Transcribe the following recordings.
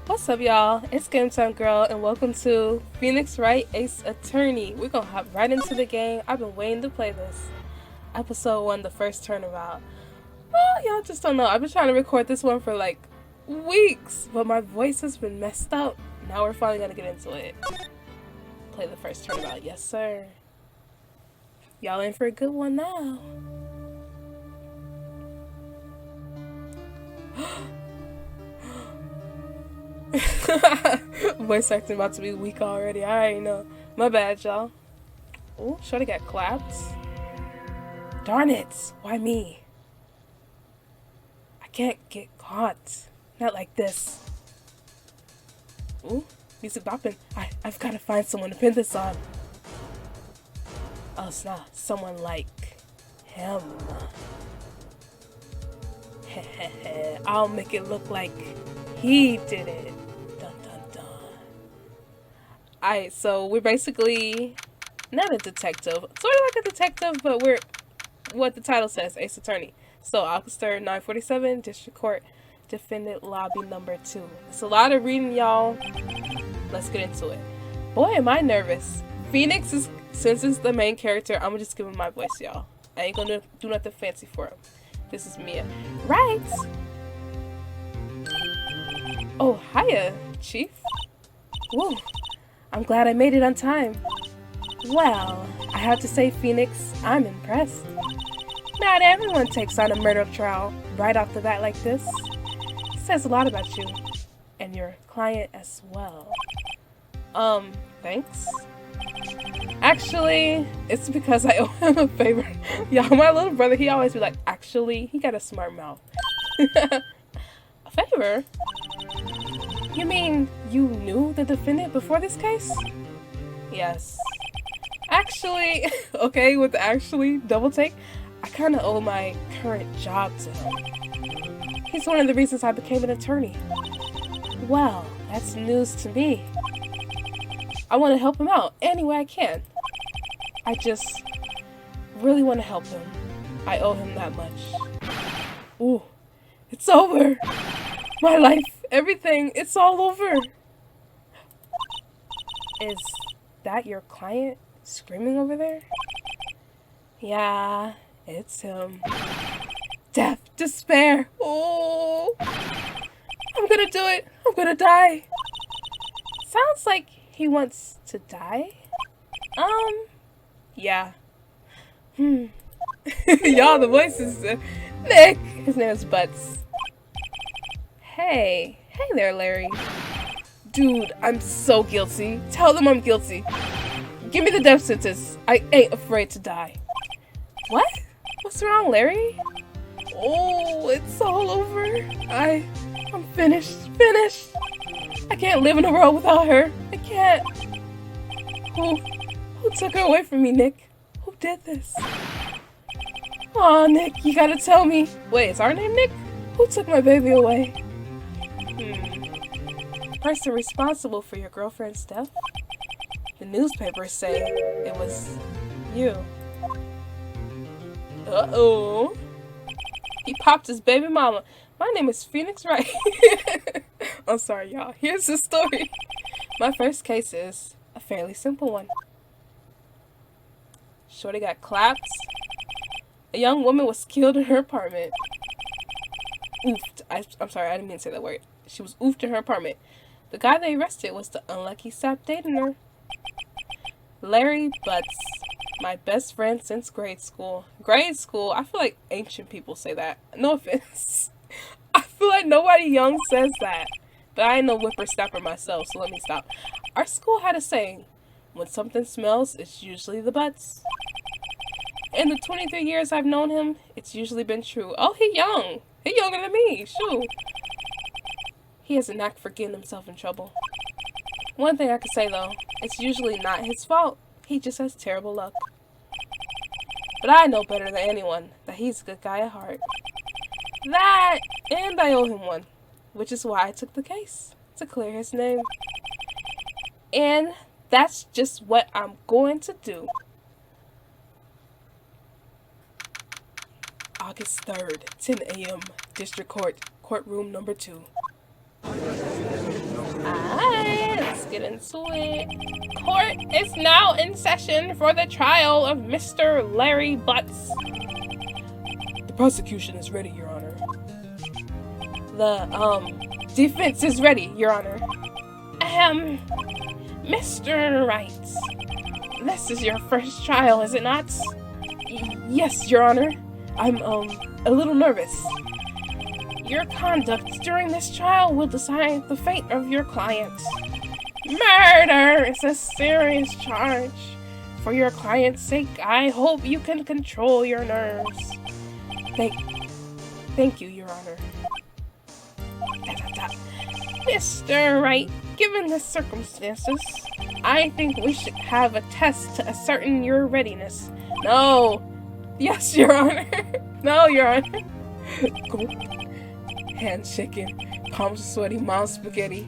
What's up, y'all? It's Game Time Girl, and welcome to Phoenix Wright Ace Attorney. We're gonna hop right into the game. I've been waiting to play this. Episode 1, the first turnabout. Well, y'all just don't know. I've been trying to record this one for like weeks, but my voice has been messed up. Now we're finally gonna get into it. Play the first turnabout. Yes, sir. Y'all in for a good one now. Voice acting about to be weak already. I already know. My bad, y'all. Oh, shorty got clapped. Darn it! Why me? I can't get caught. Not like this. Ooh, music bopping. I've got to find someone to pin this on. Oh, it's not someone like him. I'll make it look like he did it. Dun dun dun. Alright, so we're basically not a detective. Sort of like a detective, but we're what the title says, Ace Attorney. So Officer 947, District Court, Defendant Lobby number 2. It's a lot of reading, y'all. Let's get into it. Boy, am I nervous. Phoenix is, since it's the main character, I'm gonna just give him my voice, y'all. I ain't gonna do nothing fancy for him. This is Mia. Right! Oh, hiya, Chief. Whoa, I'm glad I made it on time. Well, I have to say, Phoenix, I'm impressed. Not everyone takes on a murder trial right off the bat like this. It says a lot about you. And your client as well. Thanks. Actually, it's because I owe him a favor. Y'all, my little brother, he always be like, actually, he got a smart mouth. A favor? You mean you knew the defendant before this case? Yes. Actually, okay, with the actually double take, I kind of owe my current job to him. He's one of the reasons I became an attorney. Well, that's news to me. I want to help him out any way I can. I just really want to help him. I owe him that much. Ooh, it's over. My life, everything, it's all over. Is that your client screaming over there? Yeah, it's him. Death, despair. Oh, I'm gonna do it. I'm gonna die. Sounds like he wants to die. Yeah. Y'all, the voice is Nick. His name is Butts. Hey there, Larry. Dude, I'm so guilty. Tell them I'm guilty. Give me the death sentence. I ain't afraid to die. What? What's wrong, Larry? Oh, it's all over. I'm finished. I can't live in a world without her. I can't. Who took her away from me, Nick? Who did this? Aw, Nick, you gotta tell me. Wait, is our name Nick? Who took my baby away? Person responsible for your girlfriend's death? The newspapers say it was you. Uh-oh. He popped his baby mama. My name is Phoenix Wright. I'm sorry, y'all. Here's the story. My first case is a fairly simple one. Shorty got clapped. A young woman was killed in her apartment. Oofed. I'm sorry, I didn't mean to say that word. She was oofed in her apartment. The guy they arrested was the unlucky sap dating her. Larry Butts. My best friend since grade school. Grade school? I feel like ancient people say that. No offense. I feel like nobody young says that. But I ain't no whippersnapper myself, so let me stop. Our school had a saying, when something smells, it's usually the butts. In the 23 years I've known him, it's usually been true. Oh, he young. He younger than me. Shoot. He has a knack for getting himself in trouble. One thing I can say, though, it's usually not his fault. He just has terrible luck. But I know better than anyone that he's a good guy at heart. That, and I owe him one, which is why I took the case, to clear his name. And that's just what I'm going to do. August 3rd, 10 a.m., District Court, courtroom number 2. get into it. Court is now in session for the trial of Mr. Larry Butts. The prosecution is ready, Your Honor. The, defense is ready, Your Honor. Mr. Wright, this is your first trial, is it not? Yes, Your Honor. I'm, a little nervous. Your conduct during this trial will decide the fate of your client. Murder is a serious charge. For your client's sake, I hope you can control your nerves. Thank you, Your Honor. Mr. Wright, given the circumstances, I think we should have a test to ascertain your readiness. No. Yes, Your Honor. No, Your Honor. Go. Hands shaking, palms sweaty, mouth spaghetti.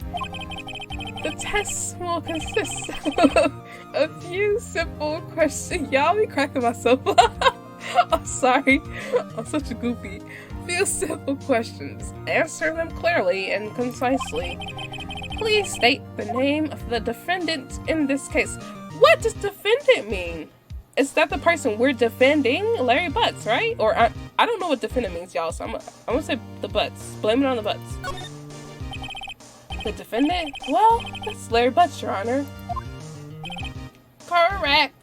The test will consist of a few simple questions. Y'all be cracking myself up. I'm sorry. I'm such a goofy. Few simple questions. Answer them clearly and concisely. Please state the name of the defendant in this case. What does defendant mean? Is that the person we're defending? Larry Butts, right? Or I don't know what defendant means, y'all, so I'm gonna say the Butts. Blame it on the Butts. The defendant? Well, that's Larry Butts, Your Honor. Correct.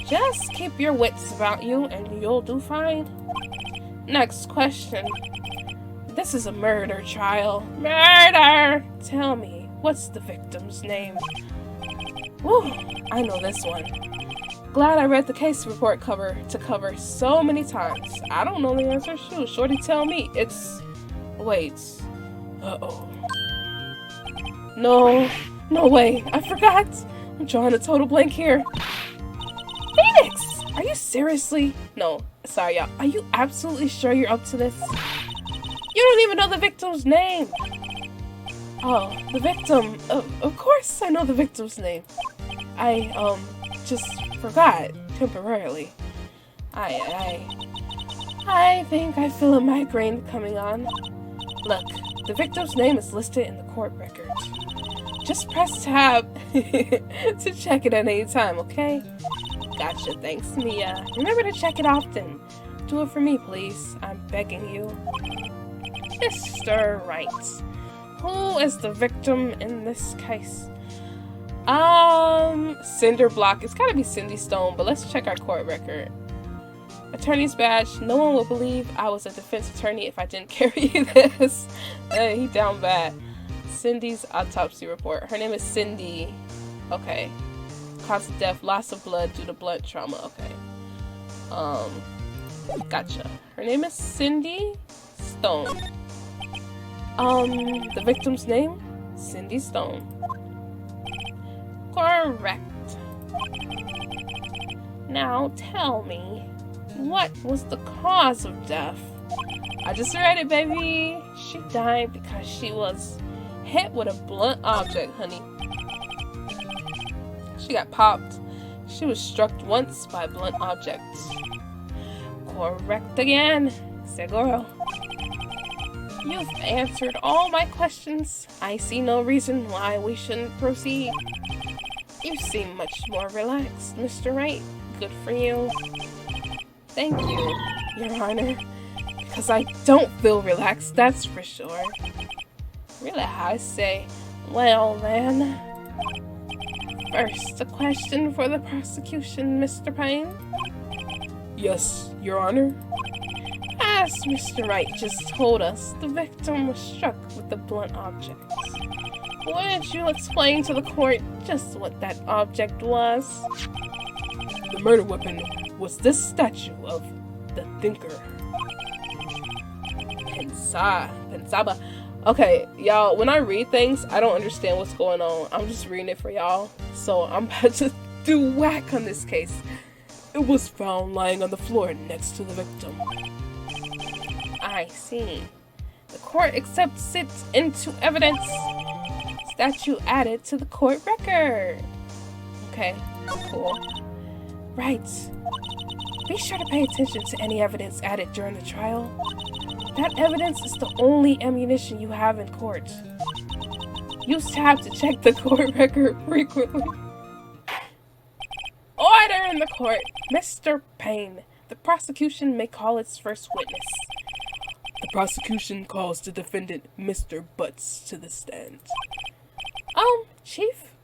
Just keep your wits about you and you'll do fine. Next question. This is a murder trial. Murder! Tell me, what's the victim's name? Whew, I know this one. Glad I read the case report cover to cover so many times. I don't know the answer. Shoot, shorty tell me. It's... Wait. Uh-oh. No way. I forgot. I'm drawing a total blank here. Phoenix! Are you seriously? No. Sorry, y'all. Are you absolutely sure you're up to this? You don't even know the victim's name. Oh, the victim. Of course I know the victim's name. I, just forgot temporarily. I think I feel a migraine coming on. Look, the victim's name is listed in the court record. Just press tab to check it at any time, okay? Gotcha, thanks, Mia. Remember to check it often. Do it for me, please. I'm begging you. Mr. Wright, who is the victim in this case? Cinder Block. It's gotta be Cindy Stone, but let's check our court record. Attorney's badge. No one will believe I was a defense attorney if I didn't carry this. He down bad. Cindy's autopsy report. Her name is Cindy. Okay. Cause of death, loss of blood due to blunt trauma. Okay. Gotcha. Her name is Cindy Stone. The victim's name? Cindy Stone. Correct. Now tell me, what was the cause of death? I just read it, baby. She died because she was hit with a blunt object, honey. She got popped. She was struck once by blunt objects. Correct again. Seguro. You've answered all my questions. I see no reason why we shouldn't proceed. You seem much more relaxed, Mr. Wright. Good for you. Thank you, Your Honor. Because I don't feel relaxed, that's for sure. Really, I say. Well then. First, a question for the prosecution, Mr. Payne. Yes, Your Honor. As Mr. Wright just told us, the victim was struck with the blunt object. Would you explain to the court just what that object was? The murder weapon was this statue of the Thinker. Pensaba. Okay, y'all, when I read things, I don't understand what's going on. I'm just reading it for y'all. So I'm about to do whack on this case. It was found lying on the floor next to the victim. I see. The court accepts it into evidence. Statue added to the court record. Okay, cool. Right. Be sure to pay attention to any evidence added during the trial. That evidence is the only ammunition you have in court. Used to have to check the court record frequently. Order in the court. Mr. Payne, the prosecution may call its first witness. The prosecution calls the defendant, Mr. Butts, to the stand. Chief,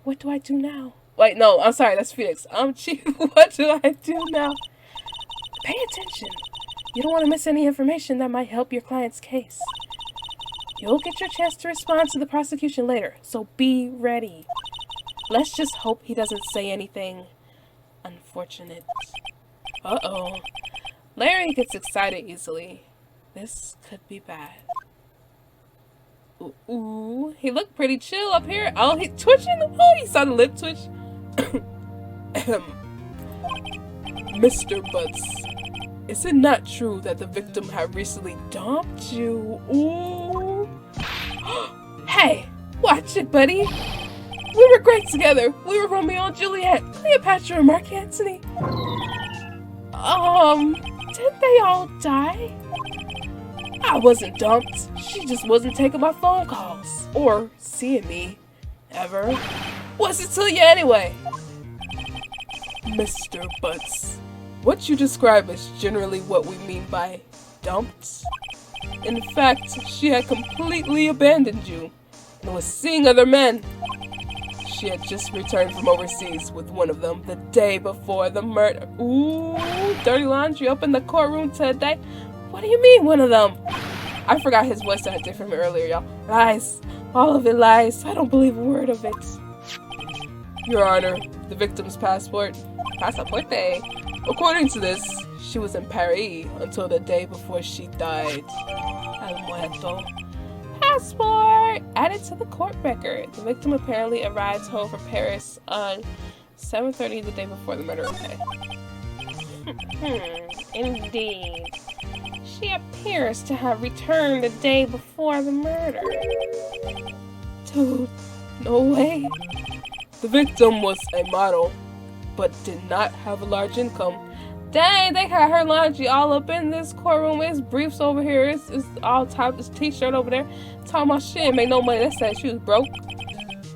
what do I do now? Wait, no, I'm sorry, that's Phoenix. Chief, what do I do now? Pay attention. You don't want to miss any information that might help your client's case. You'll get your chance to respond to the prosecution later, so be ready. Let's just hope he doesn't say anything unfortunate. Uh-oh. Larry gets excited easily. This could be bad. Ooh, he looked pretty chill up here. Oh, he twitching. Oh, he saw the lip twitch. Mr. Butts, is it not true that the victim had recently dumped you? Ooh. Hey, watch it, buddy. We were great together. We were Romeo and Juliet, Cleopatra and Mark Antony. Didn't they all die? I wasn't dumped. She just wasn't taking my phone calls. Or seeing me. Ever. What's it to you anyway? Mr. Butts, what you describe is generally what we mean by dumped. In fact, she had completely abandoned you and was seeing other men. She had just returned from overseas with one of them the day before the murder. Ooh, dirty laundry up in the courtroom today. What do you mean, one of them? I forgot his voice sounded different from earlier, y'all. Lies. All of it lies. I don't believe a word of it. Your Honor, the victim's passport. Pasaporte. According to this, she was in Paris until the day before she died. El muerto. Passport! Added to the court record. The victim apparently arrived home from Paris on 7:30 the day before the murder. Okay. Indeed. She appears to have returned the day before the murder. Dude, no way. The victim was a model, but did not have a large income. Dang, they had her laundry all up in this courtroom. It's briefs over here. It's all top. It's t-shirt over there. Talking about shit, make no money. They said she was broke.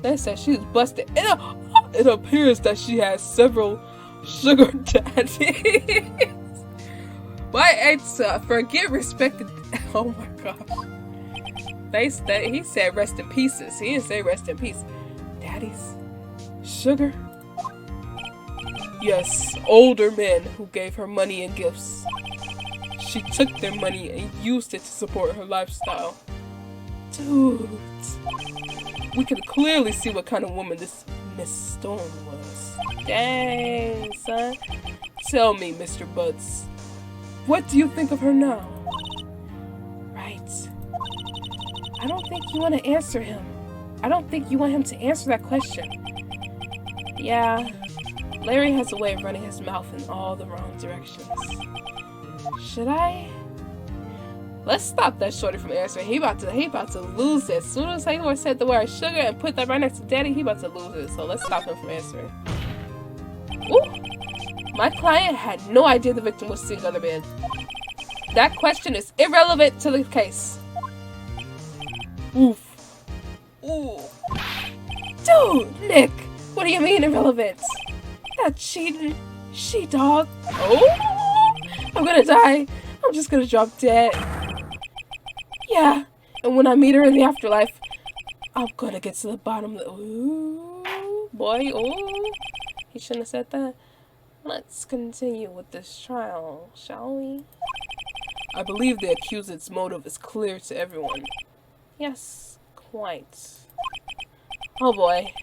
They said she was busted. It appears that she has several sugar daddies. My ex, forget respected. Oh my gosh. He said rest in pieces. He didn't say rest in peace. Daddies. Sugar. Yes, older men who gave her money and gifts. She took their money and used it to support her lifestyle. Dude. We could clearly see what kind of woman this Miss Stone was. Dang, son. Tell me, Mr. Butts, what do you think of her now? Right. I don't think you want to answer him. I don't think you want him to answer that question. Yeah. Larry has a way of running his mouth in all the wrong directions. Should I? Let's stop that shorty from answering. He about to lose it. As soon as he said the word sugar and put that right next to daddy, he about to lose it. So let's stop him from answering. Ooh. My client had no idea the victim was seeing other men. That question is irrelevant to the case. Oof. Ooh. Dude, Nick, what do you mean irrelevant? That cheating she-dog. Oh, I'm gonna die. I'm just gonna drop dead. Yeah, and when I meet her in the afterlife, I'm gonna get to the bottom of the... Ooh, boy, ooh. He shouldn't have said that. Let's continue with this trial, shall we? I believe the accused's motive is clear to everyone. Yes, quite. Oh boy.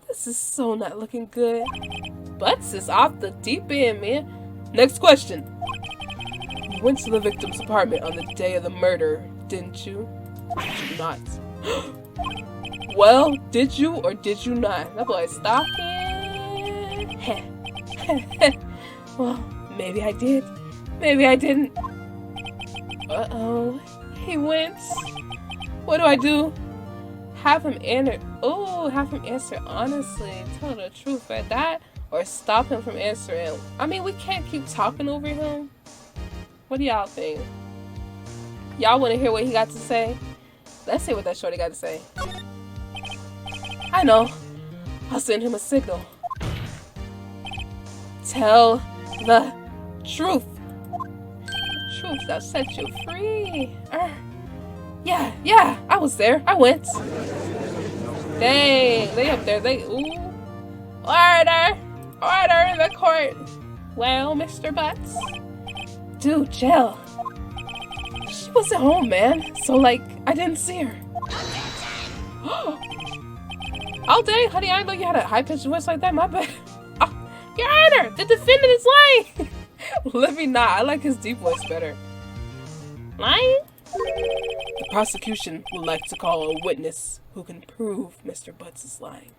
This is so not looking good. Butts is off the deep end, man. Next question. You went to the victim's apartment on the day of the murder, didn't you? Did you not? Well, did you or did you not? That boy's stalking. Well, maybe I did. Maybe I didn't. Uh-oh. He went. What do I do? Have him answer honestly, tell the truth at that, or stop him from answering. I mean, we can't keep talking over him. What do y'all think? Y'all want to hear what he got to say? Let's see what that shorty got to say. I know. I'll send him a signal. Tell the truth. The truth that set you free. Yeah, I was there. I went. Dang, they up there. Ooh. Order! Order in the court. Well, Mr. Butts. Dude, chill. She wasn't home, man. So, like, I didn't see her. Oh, dang, honey, I didn't know you had a high-pitched voice like that. My bad. Oh, Your Honor, the defendant is lying. Let me not. I like his deep voice better. Lying? The prosecution would like to call a witness who can prove Mr. Butts is lying.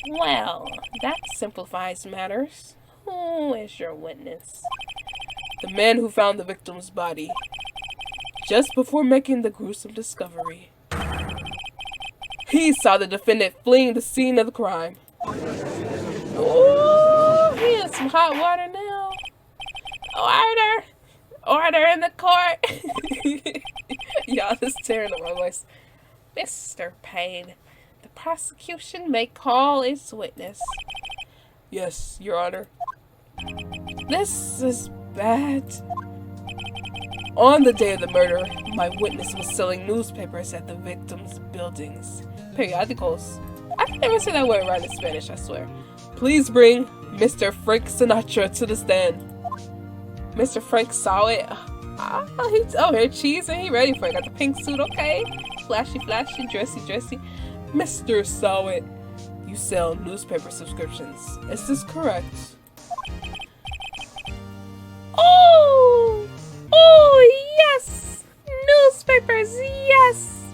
Well, that simplifies matters. Who is your witness? The man who found the victim's body just before making the gruesome discovery. He saw the defendant fleeing the scene of the crime. Ooh, he in some hot water now. Order! Order in the court! Y'all, this is tearing up my voice. Mr. Payne, the prosecution may call its witness. Yes, Your Honor. This is bad. On the day of the murder, my witness was selling newspapers at the victim's buildings. Periodicals. I can never say that word right in Spanish, I swear. Please bring Mr. Frank Sinatra to the stand. Mr. Frank saw it. He's over here cheesing. He ready for it. Got the pink suit, okay. Flashy, flashy, dressy, dressy. Mr. Saw it. You sell newspaper subscriptions. Is this correct? Oh, yes! Newspapers, yes!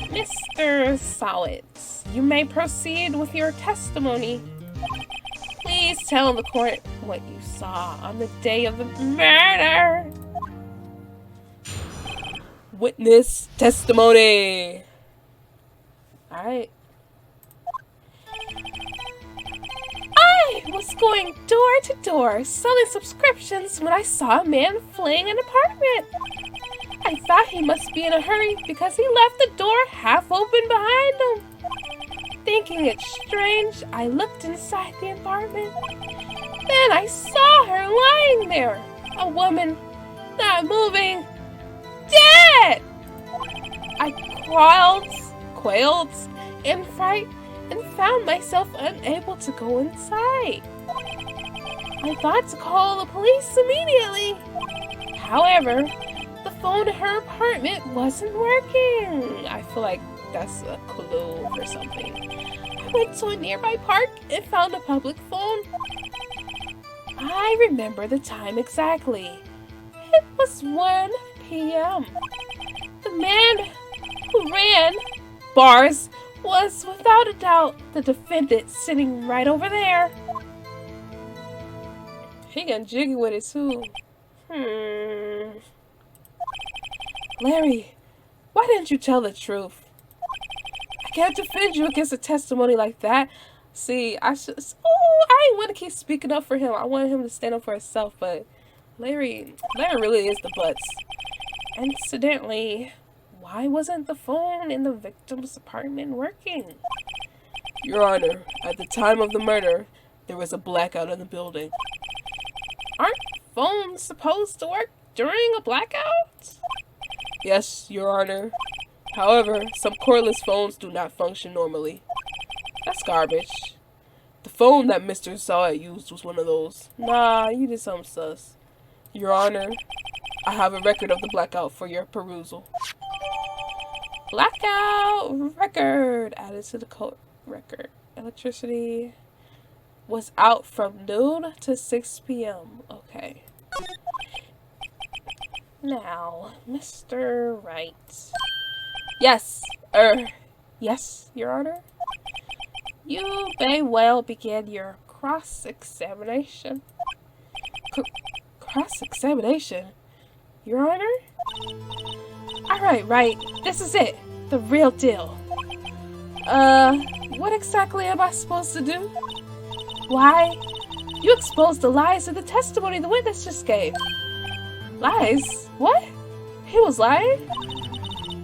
Mr. Sowett, you may proceed with your testimony. Please tell the court what you saw on the day of the murder. Witness testimony. Alright. I was going door to door selling subscriptions when I saw a man fleeing an apartment. I thought he must be in a hurry because he left the door half open behind him. Thinking it strange, I looked inside the apartment. Then I saw her lying there. A woman, not moving, dead! I quailed in fright and found myself unable to go inside. I thought to call the police immediately. However, the phone in her apartment wasn't working. I feel like that's a clue or something. I went to a nearby park and found a public phone. I remember the time exactly. It was 1 p.m. The man who ran bars was without a doubt the defendant sitting right over there. He got jiggy with it too. Larry, why didn't you tell the truth? I can't defend you against a testimony like that. See, I didn't want to keep speaking up for him. I wanted him to stand up for himself, but Larry really is the butts. Incidentally, why wasn't the phone in the victim's apartment working? Your Honor, at the time of the murder, there was a blackout in the building. Aren't phones supposed to work during a blackout? Yes, Your Honor. However, some cordless phones do not function normally. That's garbage. The phone that Mr. Sawyer used was one of those. Nah, you did something sus. Your Honor, I have a record of the blackout for your perusal. Blackout record added to the court record. Electricity was out from noon to 6 p.m. Okay. Now, Mr. Wright. Yes, Your Honor. You may well begin your cross-examination. Cross-examination? Your Honor? Alright, Wright. This is it. The real deal. What exactly am I supposed to do? Why? You exposed the lies in the testimony the witness just gave. Lies? What? He was lying?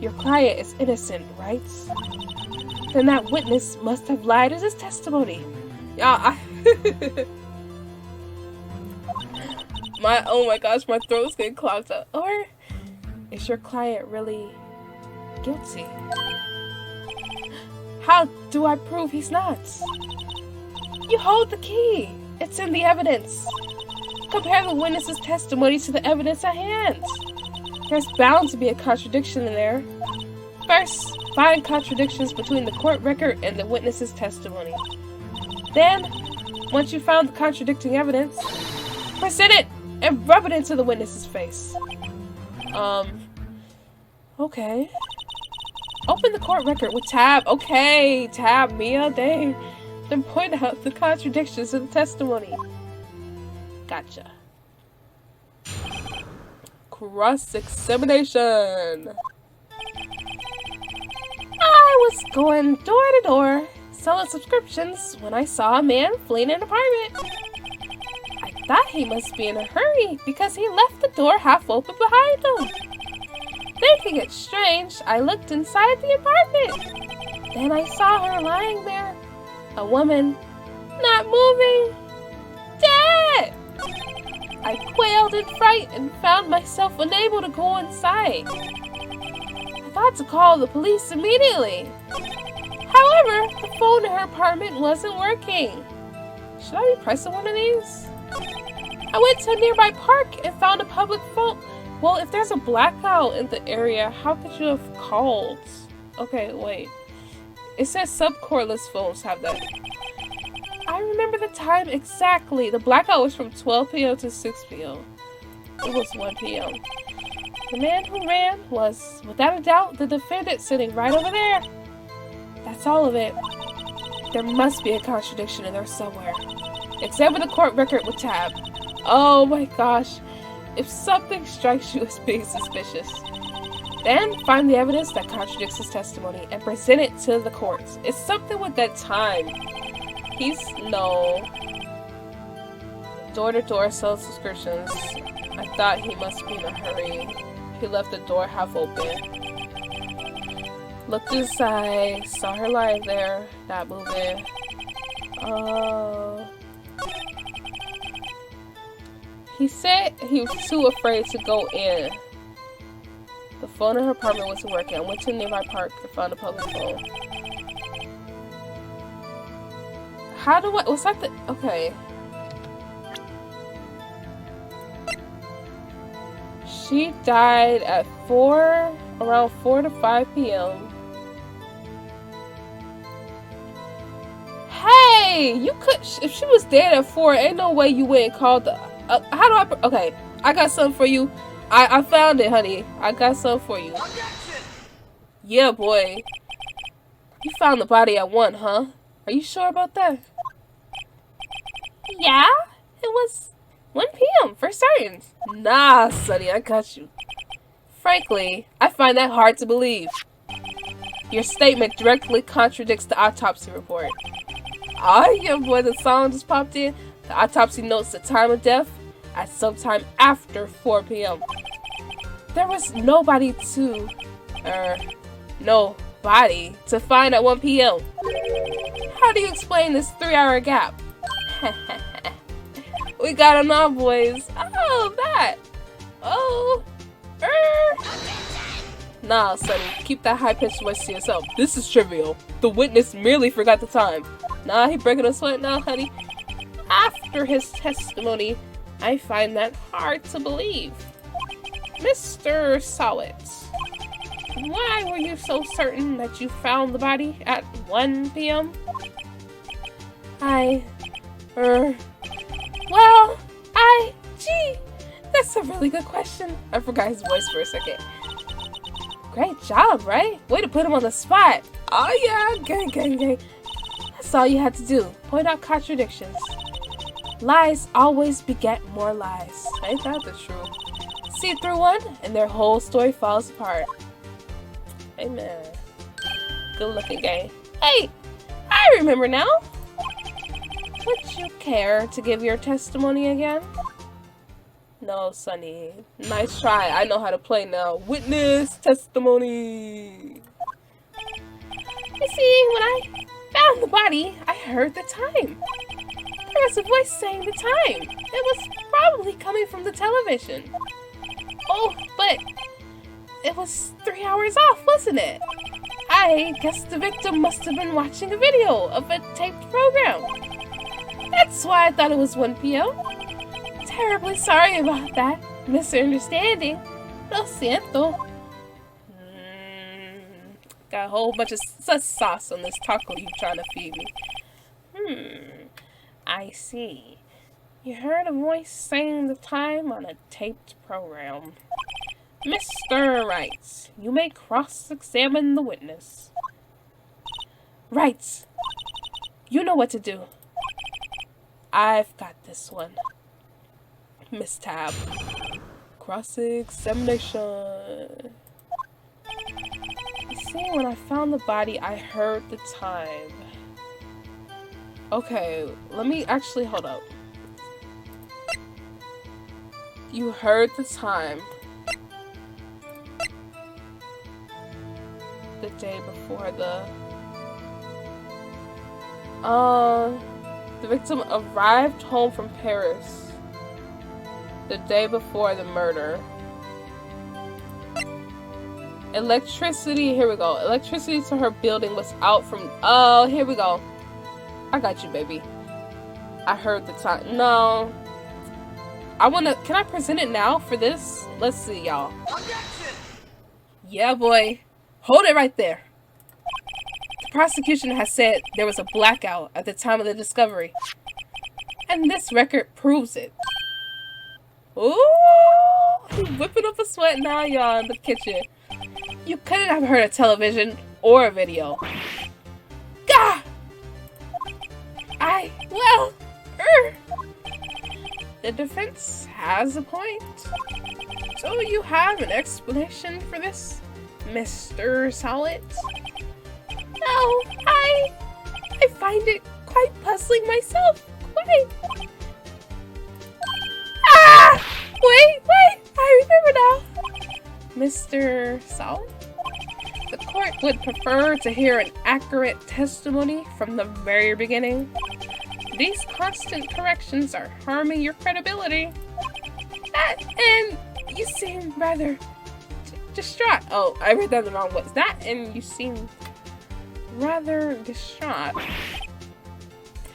Your client is innocent, right? Then that witness must have lied in his testimony. Yeah, oh my gosh, my throat's getting clogged up. Or is your client really guilty? How do I prove he's not? You hold the key. It's in the evidence. Compare the witness's testimony to the evidence at hand. There's bound to be a contradiction in there. First, find contradictions between the court record and the witness's testimony. Then, once you've found the contradicting evidence, present it and rub it into the witness's face. Okay. Open the court record with tab. Okay, tab, Mia, dang. Then point out the contradictions in the testimony. Gotcha. Cross-examination. I was going door to door, selling subscriptions, when I saw a man fleeing an apartment. I thought he must be in a hurry because he left the door half open behind him. Thinking it strange, I looked inside the apartment. Then I saw her lying there. A woman, not moving, dead! I quailed in fright and found myself unable to go inside. I thought to call the police immediately. However, the phone in her apartment wasn't working. Should I be pressing one of these? I went to a nearby park and found a public phone. Well, if there's a blackout in the area, how could you have called? Okay, wait. It says subcordless phones have that. I remember the time exactly. The blackout was from 12 p.m. to 6 p.m. It was 1 p.m. The man who ran was, without a doubt, the defendant sitting right over there. That's all of it. There must be a contradiction in there somewhere. Examine the court record with tab. Oh my gosh. If something strikes you as being suspicious, then find the evidence that contradicts his testimony and present it to the courts. It's something with that time. No. Door-to-door sells subscriptions. I thought he must be in a hurry. He left the door half open. Looked inside, saw her lying there, not moving. He said he was too afraid to go in. The phone in her apartment wasn't working. I went to a nearby park and found a public phone. How do I... Was that the... Okay. She died at around 4 to 5 p.m. Hey! You could... If she was dead at 4, ain't no way you went and called the... how do I... Okay. I got something for you. I found it, honey. I got something for you. Yeah, boy. You found the body at 1, huh? Are you sure about that? Yeah, it was 1 p.m. for certain. Nah, Sonny, I got you. Frankly, I find that hard to believe. Your statement directly contradicts the autopsy report. Ah, yeah, boy, the song just popped in. The autopsy notes the time of death at sometime after 4 p.m. There was nobody to find at 1 p.m. How do you explain this 3-hour gap? We got them now, boys. Oh, that. Oh. Nah, Sonny. Keep that high-pitched voice to yourself. This is trivial. The witness merely forgot the time. Nah, he breaking a sweat now, honey. After his testimony, I find that hard to believe. Mr. Sowett, why were you so certain that you found the body at 1 p.m.? Gee, that's a really good question. I forgot his voice for a second. Great job, right? Way to put him on the spot. Oh yeah, gang. That's all you had to do. Point out contradictions. Lies always beget more lies. Ain't that the truth? See through one, and their whole story falls apart. Amen. Good looking gang. Hey, I remember now. Would you care to give your testimony again? No, Sonny. Nice try. I know how to play now. Witness testimony. You see, when I found the body, I heard the time. There was a voice saying the time. It was probably coming from the television. Oh, but it was 3 hours off, wasn't it? I guess the victim must have been watching a video of a taped program. That's why I thought it was 1 p.m. Terribly sorry about that misunderstanding. Lo siento. Got a whole bunch of sauce on this taco you trying to feed me. I see. You heard a voice saying the time on a taped program. Mr. Wright, you may cross-examine the witness. Wright, you know what to do. I've got this one. Miss Tab. Cross-examination. You see, when I found the body, I heard the time. Okay, let me actually hold up. You heard the time. The day before the victim arrived home from Paris the day before the murder. Electricity, here we go. Electricity to her building was out from, oh, here we go. I got you, baby. I heard the time. No. Can I present it now for this? Let's see, y'all. Yeah, boy. Hold it right there. The prosecution has said there was a blackout at the time of the discovery. And this record proves it. Ooh! He's whipping up a sweat now, y'all, in the kitchen. You couldn't have heard a television or a video. Gah! The defense has a point. So you have an explanation for this, Mr. Solid? No, I find it quite puzzling myself. Quite. Ah! Wait, I remember now. Mr. Solid? The court would prefer to hear an accurate testimony from the very beginning. These constant corrections are harming your credibility. And you seem rather distraught. Oh, I read that the wrong way. That and you seem rather distraught.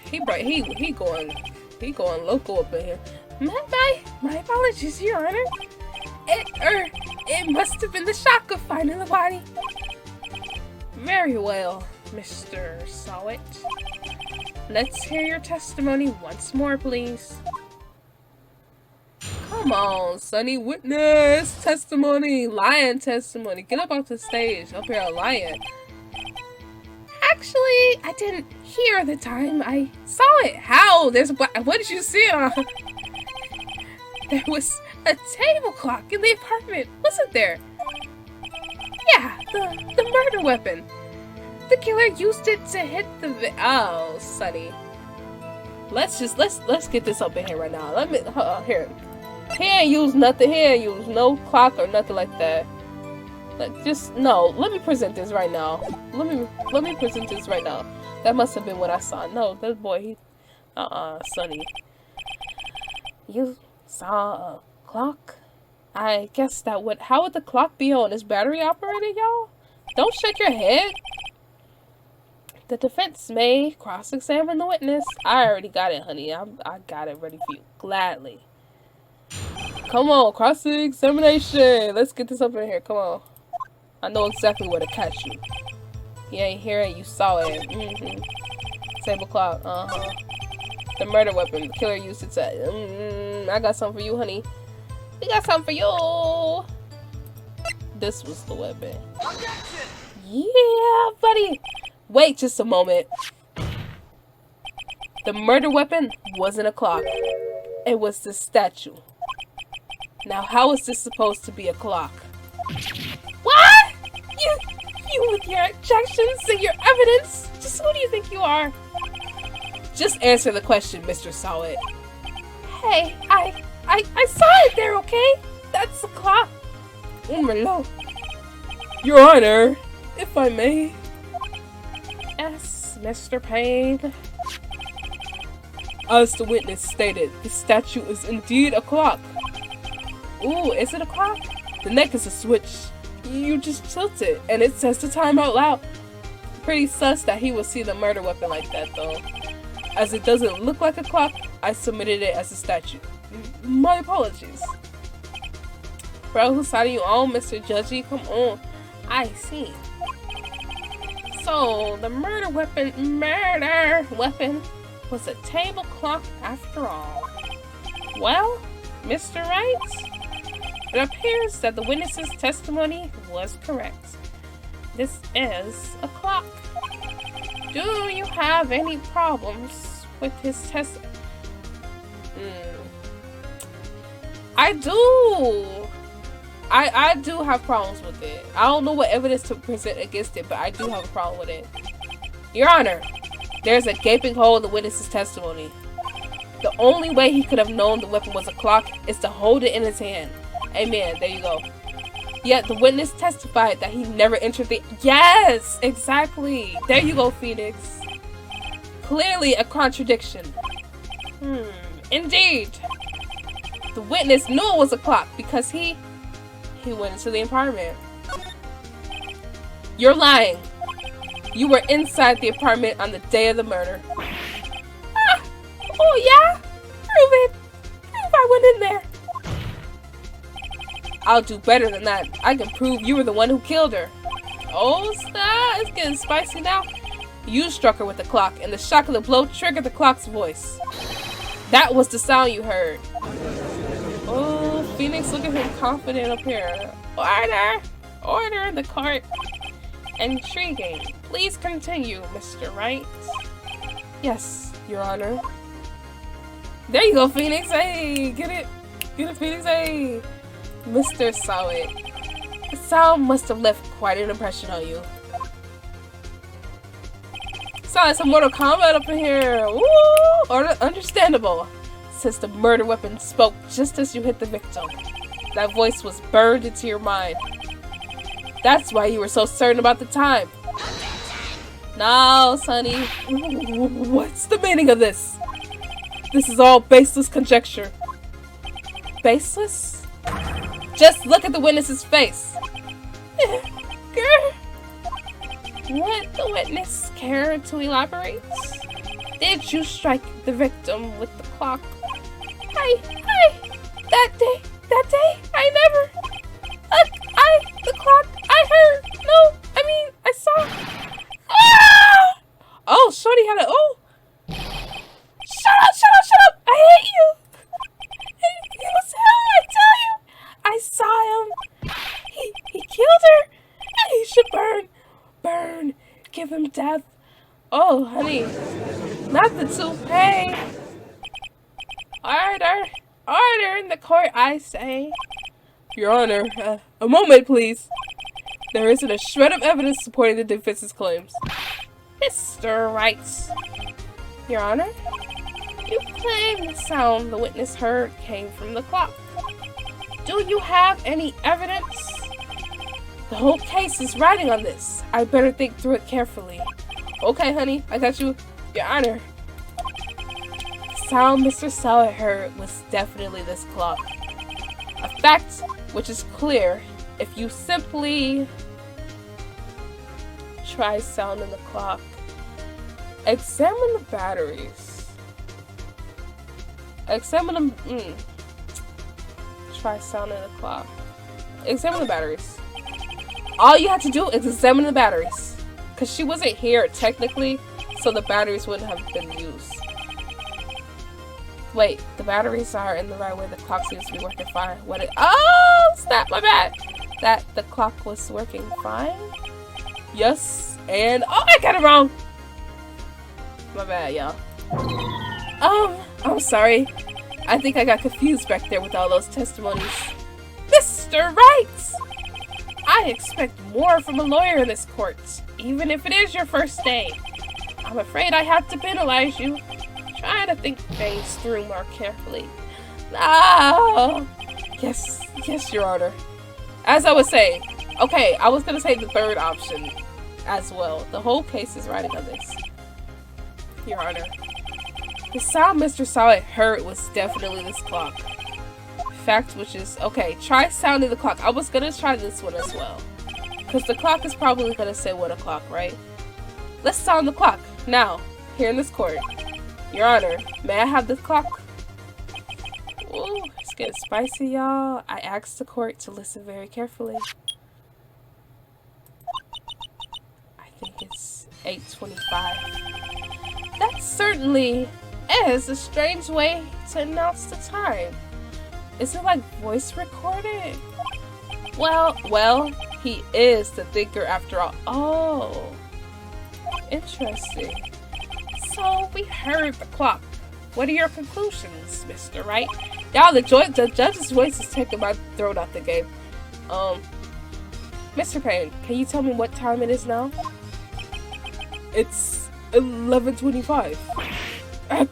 He going local up in here. My apologies, Your Honor. It must have been the shock of finding the body. Very well, Mr. Solid. Let's hear your testimony once more, please. Come on, Sonny. Witness testimony. Lion testimony. Get up off the stage. Up here lying. Actually, I didn't hear the time. I saw it. How? What did you see? There was a table clock in the apartment, wasn't there? Yeah, the murder weapon. The killer used it to hit the oh, Sonny. Let's get this up in here right now. Let me here. He ain't used nothing. He ain't used no clock or nothing like that. Let me present this right now. Let me present this right now. That must have been what I saw. No, that boy, Sonny. You saw a clock? I guess that would. How would the clock be on? Is battery operated, y'all? Don't shake your head. The defense may cross-examine the witness. I already got it, honey. I got it ready for you. Gladly. Come on, cross-examination. Let's get this up in here. Come on. I know exactly where to catch you. You ain't hear it, you saw it. Table clock. The murder weapon. The killer used it to... I got something for you, honey. We got something for you. This was the weapon. Yeah, buddy. Wait just a moment. The murder weapon wasn't a clock. It was the statue. Now, how is this supposed to be a clock? What? You with your objections and your evidence? Just who do you think you are? Just answer the question, Mr. Solid. Hey, I saw it there, okay? That's the clock. Oh my lord. Your Honor, if I may. Mr. Payne. As the witness stated, the statue is indeed a clock. Ooh, is it a clock? The neck is a switch. You just tilt it, and it says the time out loud. Pretty sus that he would see the murder weapon like that, though. As it doesn't look like a clock, I submitted it as a statue. My apologies. Bro, whose side are you on, Mr. Judgy? Come on. I see. So, the murder weapon was a table clock after all. Well, Mr. Wright, it appears that the witness's testimony was correct. This is a clock. Do you have any problems with his test? I do. I do have problems with it. I don't know what evidence to present against it, but I do have a problem with it. Your Honor, there's a gaping hole in the witness's testimony. The only way he could have known the weapon was a clock is to hold it in his hand. Amen. There you go. Yet the witness testified that he never entered the— Yes! Exactly! There you go, Phoenix. Clearly a contradiction. Indeed. The witness knew it was a clock because he went into the apartment. You're lying. You were inside the apartment on the day of the murder. Ah! Oh yeah? Prove it. Prove I went in there. I'll do better than that. I can prove you were the one who killed her. Oh snap, it's getting spicy now. You struck her with the clock, and the shock of the blow triggered the clock's voice. That was the sound you heard. Oh, Phoenix, look at him confident up here. Order! Order in the court. Intriguing. Please continue, Mr. Wright. Yes, Your Honor. There you go, Phoenix. Hey, get it? Get it, Phoenix. Hey. Mr. Solid. The sound must have left quite an impression on you. Sound like some Mortal Kombat up in here. Woo! Or understandable, since the murder weapon spoke just as you hit the victim. That voice was burned into your mind. That's why you were so certain about the time. No, Sonny. What's the meaning of this? This is all baseless conjecture. Baseless? Just look at the witness's face. Would the witness care to elaborate? Did you strike the victim with the clock? That day, I never. The clock, I heard. No, I mean, I saw. Ah! Oh, shorty had a, oh. Shut up, I hate you. He was hell, I tell you. I saw him. He killed her. And he should burn. Give him death. Oh, honey. Not the toupee. Order in the court, I say. Your Honor, a moment, please. There isn't a shred of evidence supporting the defense's claims. Mr. Wright. Your Honor, you claim the sound the witness heard came from the clock. Do you have any evidence? The whole case is riding on this. I better think through it carefully. Okay, honey, I got you. Your Honor. The sound Mr. Sellett heard was definitely this clock. A fact which is clear if you simply try sounding the clock. Examine the batteries. Examine them. Try sounding the clock. Examine the batteries. All you have to do is examine the batteries. Because she wasn't here technically, so the batteries wouldn't have been used. Wait, the batteries are in the right way. The clock seems to be working fine. Oh, snap, my bad. That the clock was working fine? Yes, and oh, I got it wrong. My bad, y'all. I'm sorry. I think I got confused back there with all those testimonies. Mr. Wright! I expect more from a lawyer in this court, even if it is your first day. I'm afraid I have to penalize you. Try to think things through more carefully. No! Yes, Your Honor. As I was saying, okay, I was gonna say the third option as well. The whole case is riding on this. Your Honor. The sound Mr. Solid heard was definitely this clock. Fact which is, okay, try sounding the clock. I was gonna try this one as well. Because the clock is probably gonna say 1 o'clock, right? Let's sound the clock. Now, here in this court. Your Honor, may I have the clock? Ooh, it's getting spicy, y'all. I asked the court to listen very carefully. I think it's 8:25. That certainly is a strange way to announce the time. Is it like voice recorded? Well, he is the thinker after all. Oh, interesting. So we heard the clock. What are your conclusions, Mr. Wright? Y'all, the judge's voice is taking my throat out the game. Mr. Payne, can you tell me what time it is now? It's 11:25. As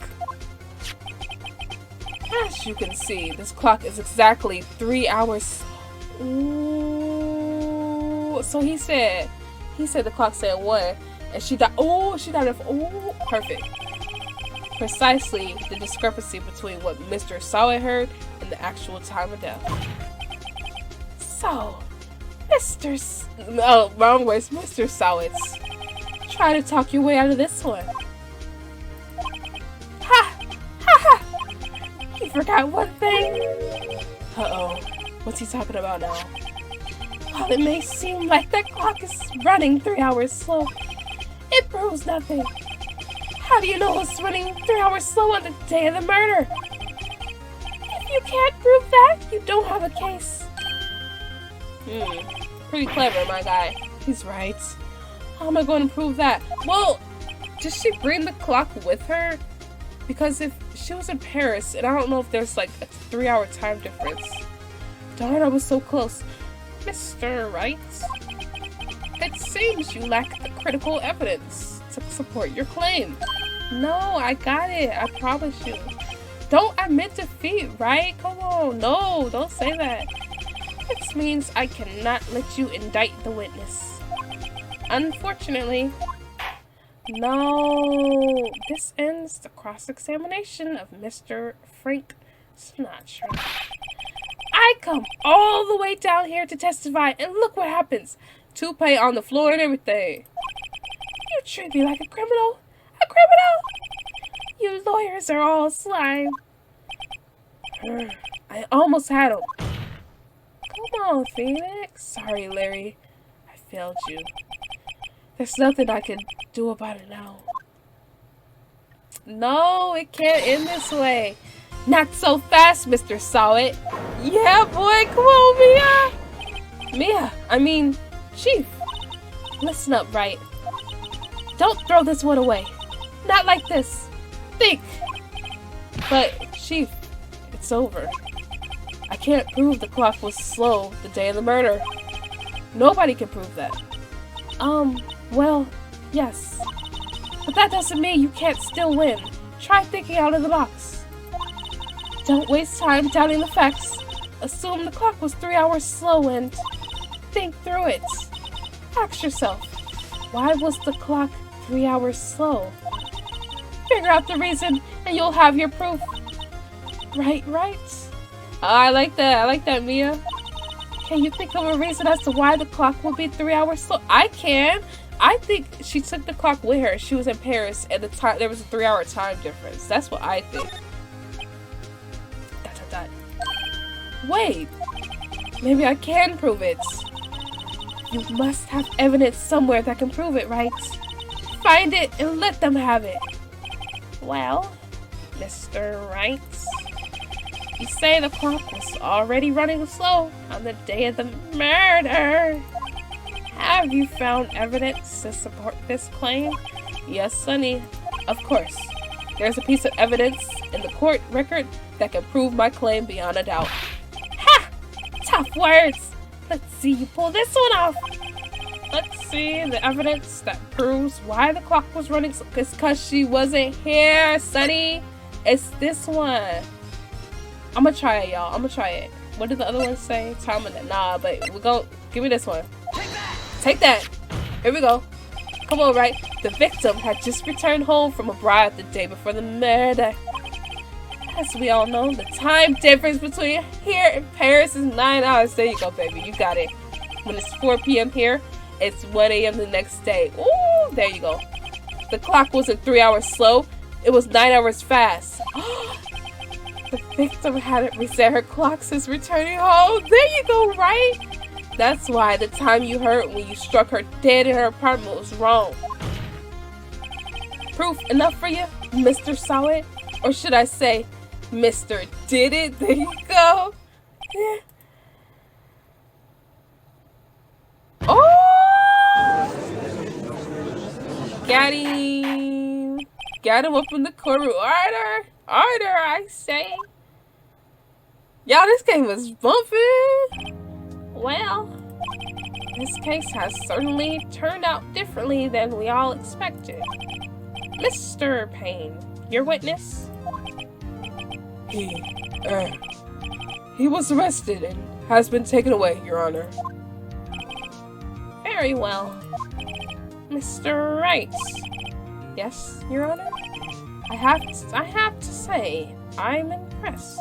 you can see, this clock is exactly 3 hours. Ooh, so he said the clock said 1, and she died. Oh, she died of. Oh, perfect. Precisely the discrepancy between what Mr. Solid heard and the actual time of death. So, Mr. Solids, try to talk your way out of this one. Ha! Ha ha! You forgot one thing. Uh-oh. What's he talking about now? While it may seem like that clock is running 3 hours slow, it proves nothing. How do you know it's running 3 hours slow on the day of the murder? If you can't prove that, you don't have a case. Pretty clever, my guy. He's right. How am I going to prove that? Well, did she bring the clock with her? Because if she was in Paris, and I don't know if there's like a 3-hour time difference. Darn, I was so close. Mr. Wright, it seems you lack the critical evidence to support your claim. No, I got it. I promise you. Don't admit defeat, right? Come on. No, don't say that. This means I cannot let you indict the witness. Unfortunately, no. This ends the cross-examination of Mr. Frank Sinatra. I come all the way down here to testify, and look what happens. Toupee on the floor and everything. You treat me like a criminal. A criminal? You lawyers are all slime. I almost had him. Come on, Phoenix. Sorry, Larry. I failed you. There's nothing I can do about it now. No, it can't end this way. Not so fast, Mr. Solid. Yeah, boy. Come on, Mia. Chief. Listen up, Wright. Don't throw this one away. Not like this. Think. But, Chief, it's over. I can't prove the clock was slow the day of the murder. Nobody can prove that. Well, yes. But that doesn't mean you can't still win. Try thinking out of the box. Don't waste time doubting the facts. Assume the clock was 3 hours slow and think through it. Ask yourself, why was the clock 3 hours slow? Figure out the reason and you'll have your proof. Right? Oh, I like that, Mia. Can you think of a reason as to why the clock will be 3 hours slow? I can. I think she took the clock with her. She was in Paris and there was a 3-hour time difference. That's what I think. Wait. Maybe I can prove it. You must have evidence somewhere that can prove it, right? Find it and let them have it. Well, Mr. Wright, you say the clock was already running slow on the day of the murder. Have you found evidence to support this claim? Yes, Sonny. Of course. There's a piece of evidence in the court record that can prove my claim beyond a doubt. Ha! Tough words! Let's see you pull this one off. Let's see the evidence that proves why the clock was running. It's because she wasn't here, Sonny. It's this one. I'm gonna try it, y'all. I'm gonna try it. What did the other one say? Time and nah, but we're gonna give me this one. Take that. Here we go. Come on, Wright. The victim had just returned home from abroad the day before the murder. As we all know, the time difference between here and Paris is 9 hours. There you go, baby. You got it. When it's 4 p.m. here, it's 1 a.m. the next day. Ooh, there you go. The clock wasn't 3 hours slow. It was 9 hours fast. The victim hadn't reset her clock since returning home. There you go, right? That's why the time you heard when you struck her dead in her apartment was wrong. Proof enough for you, Mr. Saw It? Or should I say, Mr. Did It? There you go. Yeah. Oh! Got him. Got him up in the courtroom. Order! Order, I say. Y'all, this game was bumping. Well, this case has certainly turned out differently than we all expected. Mr. Payne, your witness? He was arrested and has been taken away, Your Honor. Very well. Mr. Wright. Yes, Your Honor? I have to say, I'm impressed.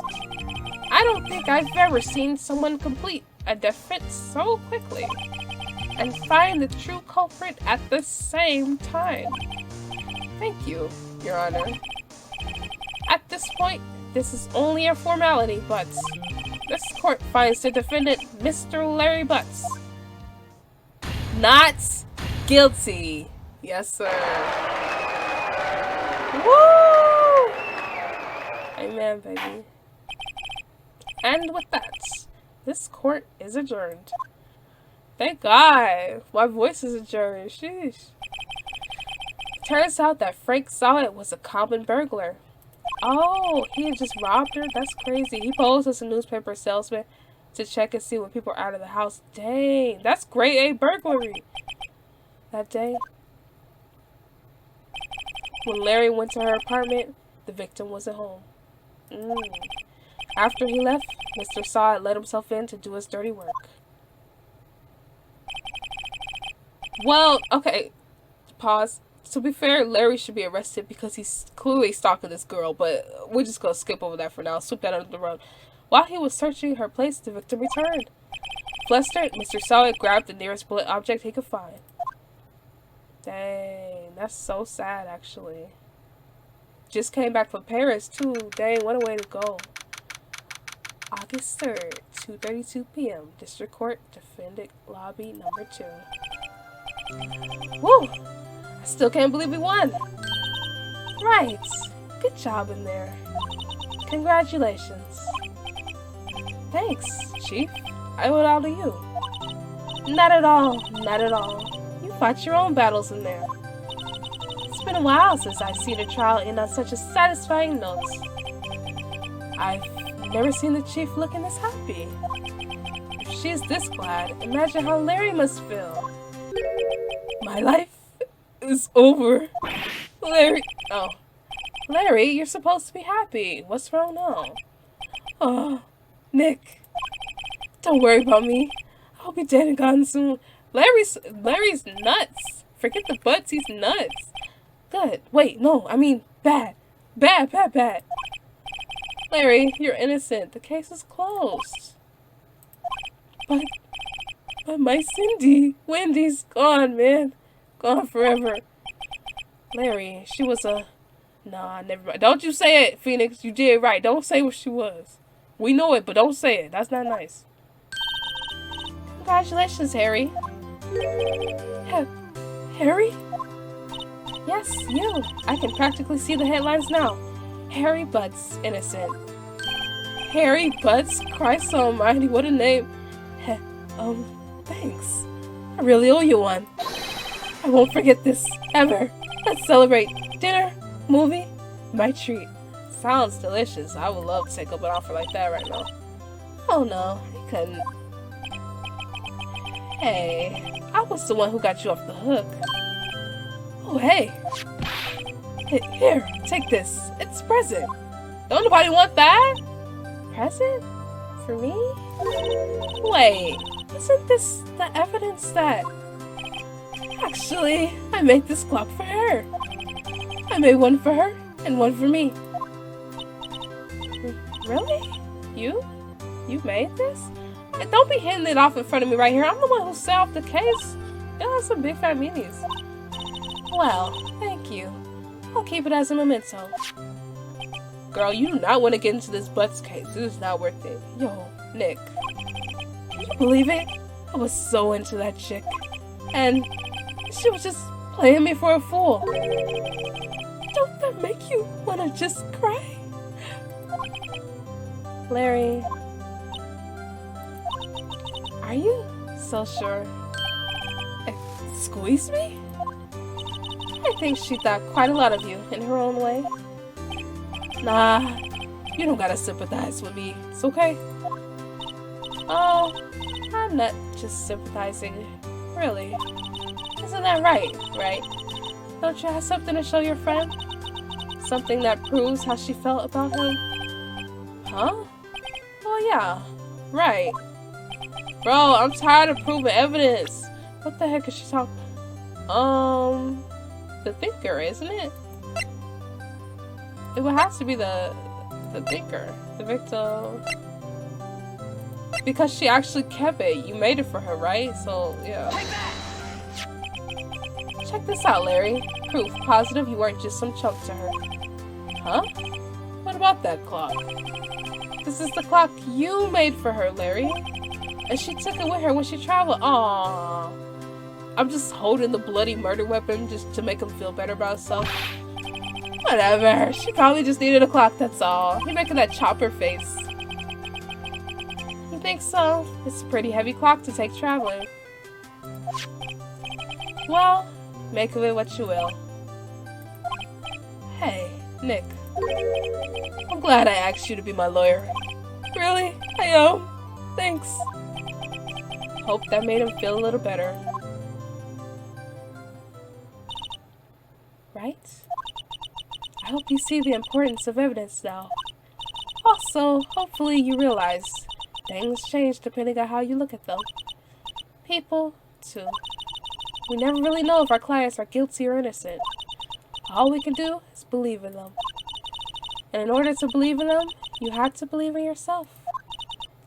I don't think I've ever seen someone complete a defense so quickly and find the true culprit at the same time. Thank you, Your Honor. At this point, this is only a formality, but this court finds the defendant, Mr. Larry Butts, not guilty. Yes, sir. Woo! Amen, baby. And with that, this court is adjourned. Thank God. My voice is adjourned. Sheesh. Turns out that Frank Saw It was a common burglar. Oh, he had just robbed her? That's crazy. He posed as a newspaper salesman to check and see when people are out of the house. Dang, that's grade A burglary. That day, when Larry went to her apartment, the victim wasn't home. After he left, Mr. Saw It let himself in to do his dirty work. Well, okay, pause. To be fair, Larry should be arrested because he's clearly stalking this girl, but we're just gonna skip over that for now. Sweep that under the rug. While he was searching her place, the victim returned. Flustered, Mr. Saw It grabbed the nearest bullet object he could find. Dang, that's so sad, actually. Just came back from Paris, too. Dang, what a way to go. August 3rd, 2:32 p.m. District Court, Defendant Lobby number 2. Woo! I still can't believe we won. Right. Good job in there. Congratulations. Thanks, Chief. I owe it all to you. Not at all. Not at all. You fought your own battles in there. It's been a while since I've seen a trial end on such a satisfying note. I've never seen the Chief looking this happy. If she's this glad, imagine how Larry must feel. My life is over. Larry. Oh. Larry, you're supposed to be happy. What's wrong now? Oh, Nick. Don't worry about me. I'll be dead and gone soon. Larry's nuts. Forget the butts, he's nuts. Good. Wait, no, I mean bad. Bad, bad, bad. Larry, you're innocent. The case is closed. But my Wendy's gone, man. Gone forever. Larry, she was a... Nah, never mind. Don't you say it, Phoenix. You did right. Don't say what she was. We know it, but don't say it. That's not nice. Congratulations, Harry. Harry? Yes, you. I can practically see the headlines now. Harry Butts, innocent. Harry Butts? Christ almighty, what a name. Thanks. I really owe you one. I won't forget this, ever. Let's celebrate. Dinner, movie, my treat. Sounds delicious. I would love to take up an offer like that right now. Oh no, I couldn't. Hey, I was the one who got you off the hook. Oh, hey. Here, take this. It's a present. Don't nobody want that? Present? For me? Wait, isn't this the evidence that... Actually, I made this clock for her. I made one for her and one for me. Really? You? You made this? And don't be hitting it off in front of me right here. I'm the one who set off the case. It has some big fat meanies. Well, thank you. I'll keep it as a memento. Girl, you do not want to get into this butts case. It is not worth it. Yo, Nick. Can you believe it? I was so into that chick. And she was just playing me for a fool. Don't that make you want to just cry? Larry, are you so sure? Squeeze me? I think she thought quite a lot of you in her own way. Nah, you don't gotta sympathize with me. It's okay. Oh, I'm not just sympathizing. Really. Isn't that right, right? Don't you have something to show your friend? Something that proves how she felt about him? Huh? Oh yeah, right. Bro, I'm tired of proving evidence. What the heck is she talking? The thinker, isn't it? It would have to be the thinker, the victim. Because she actually kept it. You made it for her, right? So, yeah. Check this out, Larry. Proof positive you weren't just some chump to her. Huh? What about that clock? This is the clock you made for her, Larry. And she took it with her when she traveled. Aww. I'm just holding the bloody murder weapon just to make him feel better about himself. Whatever. She probably just needed a clock, that's all. You're making that chopper face. You think so? It's a pretty heavy clock to take traveling. Well, make of it what you will. Hey, Nick. I'm glad I asked you to be my lawyer. Really? I am. Thanks. Hope that made him feel a little better. Right? I hope you see the importance of evidence now. Also, hopefully you realize things change depending on how you look at them. People, too. We never really know if our clients are guilty or innocent. All we can do is believe in them. And in order to believe in them, you have to believe in yourself.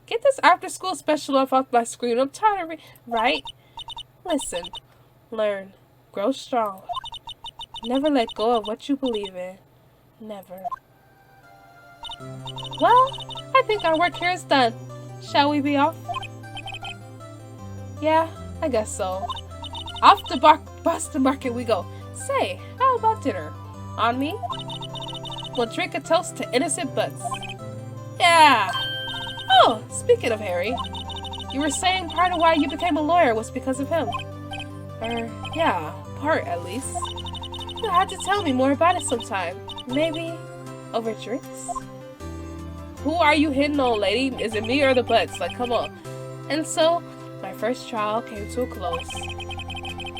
Get this after-school special off my screen. I'm tired of right? Listen, learn, grow strong. Never let go of what you believe in. Never. Well, I think our work here is done. Shall we be off? Yeah, I guess so. Off to Boston Market we go. Say, how about dinner? On me? We'll drink a toast to innocent butts. Yeah! Oh, speaking of Harry, you were saying part of why you became a lawyer was because of him. Yeah, part at least. You'll have to tell me more about it sometime. Maybe over drinks? Who are you hitting on, lady? Is it me or the butts? Like, come on. And so, my first trial came to a close.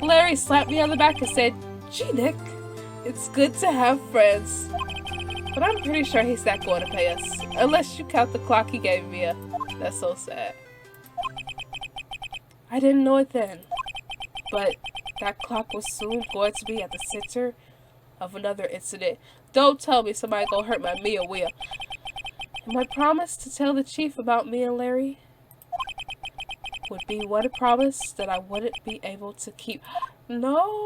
Larry slapped me on the back and said, "Gee, Nick, it's good to have friends." But I'm pretty sure he's not going to pay us. Unless you count the clock he gave me. That's so sad. I didn't know it then. But that clock was soon going to be at the center of another incident. Don't tell me somebody gonna hurt my Mia will. And my promise to tell the chief about me and Larry would be what a promise that I wouldn't be able to keep. No.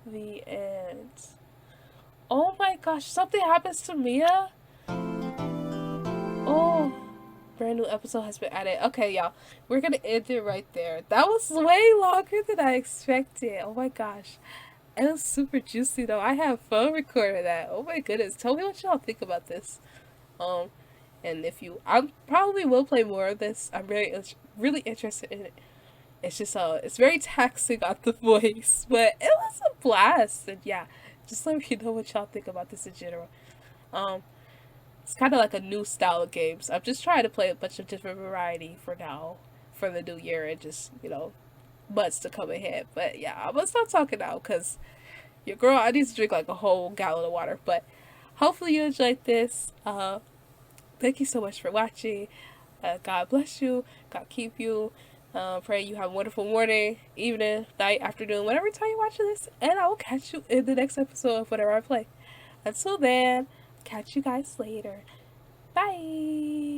The end. Oh my gosh, something happens to Mia? Oh, brand new episode has been added. Okay, y'all, we're gonna end it right there. That was way longer than I expected. Oh my gosh. It was super juicy though. I have fun recording that. Oh my goodness. Tell me what y'all think about this. And if you, I probably will play more of this. I'm really interested in it. It's just, it's very taxing on the voice, but it was a blast. And yeah, just let me know what y'all think about this in general. It's kind of like a new style of games. I'm just trying to play a bunch of different variety for now, for the new year, and just, you know, months to come ahead. But yeah, I'm gonna stop talking now because your girl, I need to drink like a whole gallon of water. But hopefully you enjoyed this. Thank you so much for watching. God bless you. God keep you. Pray you have a wonderful morning, evening, night, afternoon, whatever time you watch this. And I will catch you in the next episode of whatever I play. Until then, catch you guys later. Bye.